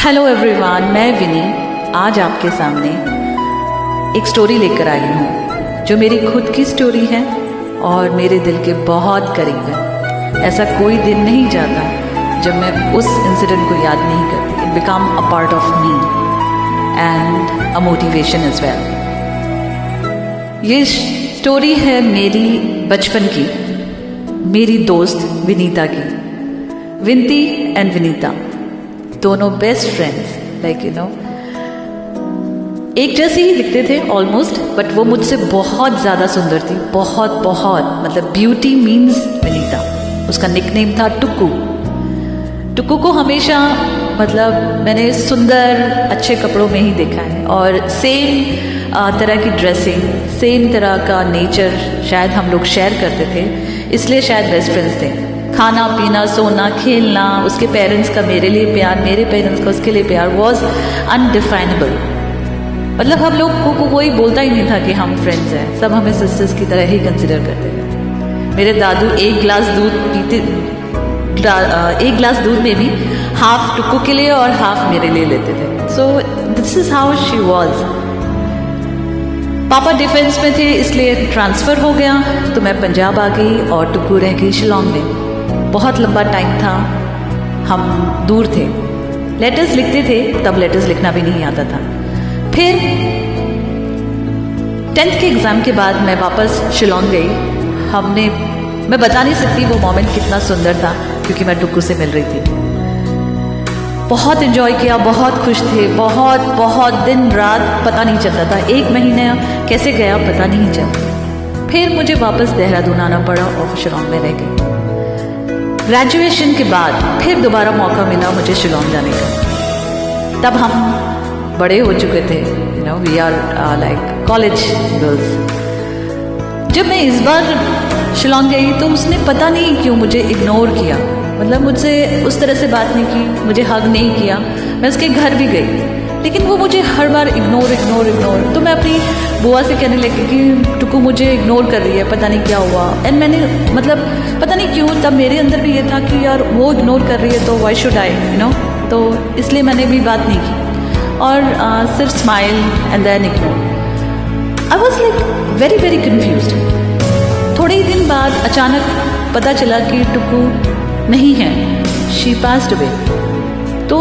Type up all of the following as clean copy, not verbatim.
Hello everyone, मैं विनी आज आपके सामने एक स्टोरी लेकर आई हूँ जो मेरी खुद की स्टोरी है और मेरे दिल के बहुत करीब है। ऐसा कोई दिन नहीं जाता जब मैं उस इंसिडेंट को याद नहीं करती। It become a part of me and a motivation as well. ये स्टोरी है मेरी बचपन की, मेरी दोस्त विनीता की। विनती एंड विनीता दोनों best friends, like you know, एक जैसे ही दिखते थे ऑलमोस्ट, बट वो मुझसे बहुत ज़्यादा सुंदर थी। बहुत बहुत मतलब ब्यूटी मीन्स विनीता। उसका निकनेम था टुक्कू। टुक्कू को हमेशा मतलब मैंने सुंदर अच्छे कपड़ों में ही देखा है और सेम तरह की ड्रेसिंग, सेम तरह का नेचर शायद हम लोग शेयर करते थे, इसलिए शायद बेस्ट फ्रेंड्स थे। खाना पीना सोना खेलना, उसके पेरेंट्स का मेरे लिए प्यार, मेरे पेरेंट्स का उसके लिए प्यार वॉज अनडिफाइनेबल। मतलब हम लोग को कोई बोलता ही नहीं था कि हम फ्रेंड्स हैं, सब हमें सिस्टर्स की तरह ही कंसिडर करते थे। मेरे दादू एक गिलास दूध में भी हाफ टुक्कू के लिए और हाफ मेरे लिए लेते थे। So this is how she was. पापा डिफेंस में थे इसलिए ट्रांसफ़र हो गया, तो मैं पंजाब आ गई और टुक्कू रह गई शिलोंग में। बहुत लंबा टाइम था, हम दूर थे। लेटर्स लिखते थे, तब लेटर्स लिखना भी नहीं आता था। फिर 10th के एग्ज़ाम के बाद मैं वापस शिलोंग गई। मैं बता नहीं सकती वो मोमेंट कितना सुंदर था, क्योंकि मैं टुक्कू से मिल रही थी। बहुत एंजॉय किया, बहुत खुश थे, बहुत बहुत दिन रात पता नहीं चलता था। 1 महीना कैसे गया पता नहीं चला। फिर मुझे वापस देहरादून आना पड़ा और शिलोंग में रह गई। ग्रेजुएशन के बाद फिर दोबारा मौका मिला मुझे शिलोंग जाने का। तब हम बड़े हो चुके थे, you know, we are like college girls. जब मैं इस बार शिलोंग गई तो उसने पता नहीं क्यों मुझे इग्नोर किया। मतलब मुझसे उस तरह से बात नहीं की, मुझे हग नहीं किया। मैं उसके घर भी गई, लेकिन वो मुझे हर बार इग्नोर। तो मैं अपनी बुआ से कहने लगी कि टुक्कू मुझे इग्नोर कर रही है, पता नहीं क्या हुआ। एंड मैंने मतलब पता नहीं क्यों तब मेरे अंदर भी ये था कि यार वो इग्नोर कर रही है तो why should I, you know. तो इसलिए मैंने भी बात नहीं की और सिर्फ smile and then ignore. I was like very very confused. थोड़े ही दिन बाद अचानक पता चला कि टुक्कू नहीं है, शी पास्ड अवे। तो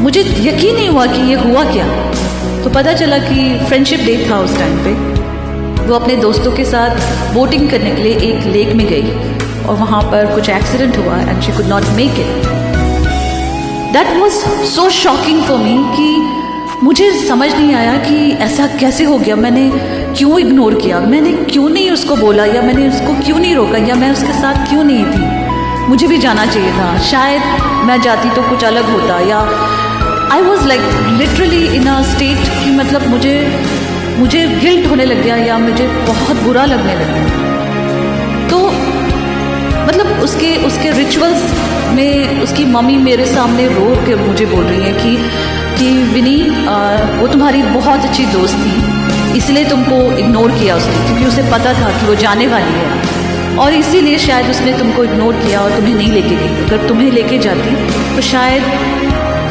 मुझे यकीन नहीं हुआ कि ये हुआ क्या। तो पता चला कि फ्रेंडशिप डे था उस टाइम पे। वो अपने दोस्तों के साथ बोटिंग करने के लिए एक लेक में गई और वहाँ पर कुछ एक्सीडेंट हुआ and she could not make it. That was so shocking for me कि मुझे समझ नहीं आया कि ऐसा कैसे हो गया। मैंने क्यों इग्नोर किया, मैंने क्यों नहीं उसको बोला, या मैंने उसको क्यों नहीं रोका, या मैं उसके साथ क्यों नहीं थी। मुझे भी जाना चाहिए था, शायद मैं जाती तो कुछ अलग होता। या आई was like literally in a state कि मतलब मुझे गिल्ट होने लग गया या मुझे बहुत बुरा लगने लग गया। तो मतलब उसके रिचुअल्स में उसकी मम्मी मेरे सामने रो के मुझे बोल रही है कि विनी, वो तुम्हारी बहुत अच्छी दोस्त थी, इसलिए तुमको इग्नोर किया उसने, क्योंकि उसे पता था कि वो जाने वाली है और इसीलिए शायद उसने तुमको इग्नोर किया और तुम्हें नहीं लेके गई। अगर तुम्हें लेके जाती तो शायद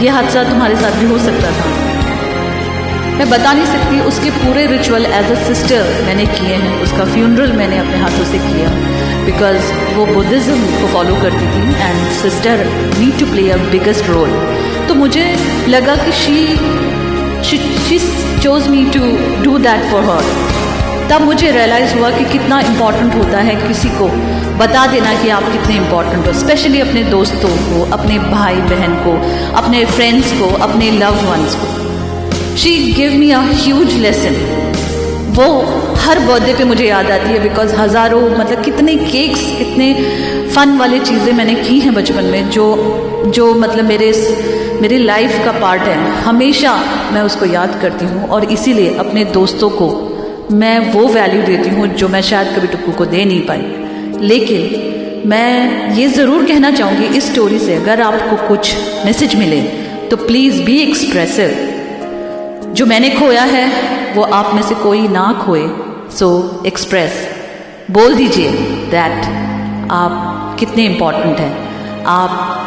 ये हादसा तुम्हारे साथ भी हो सकता था। मैं बता नहीं सकती। उसके पूरे रिचुअल एज अ सिस्टर मैंने किए हैं। उसका फ्यूनरल मैंने अपने हाथों से किया, बिकॉज वो बुद्धिज़्म को फॉलो करती थी and sister need to play a biggest role. तो मुझे लगा कि she chose me to do that for her. तब मुझे रियलाइज़ हुआ कि कितना इम्पॉर्टेंट होता है किसी को बता देना कि आप कितने इम्पॉर्टेंट हो, स्पेशली अपने दोस्तों को, अपने भाई बहन को, अपने फ्रेंड्स को, अपने लव्ड वंस को। She give me a huge lesson. वो हर बर्थडे पे मुझे याद आती है, बिकॉज हज़ारों मतलब कितने केक्स, कितने फ़न वाली चीज़ें मैंने की हैं बचपन में, जो मतलब मेरे लाइफ का पार्ट है। हमेशा मैं उसको याद करती हूँ और इसीलिए अपने दोस्तों को मैं वो वैल्यू देती हूँ जो मैं शायद कभी टुक्कू को दे नहीं पाई। लेकिन मैं ये ज़रूर कहना चाहूँगी इस स्टोरी से, अगर आपको कुछ मैसेज मिले तो प्लीज़ बी एक्सप्रेसिव। जो मैंने खोया है वो आप में से कोई ना खोए। सो एक्सप्रेस, बोल दीजिए दैट आप कितने इम्पॉर्टेंट हैं, आप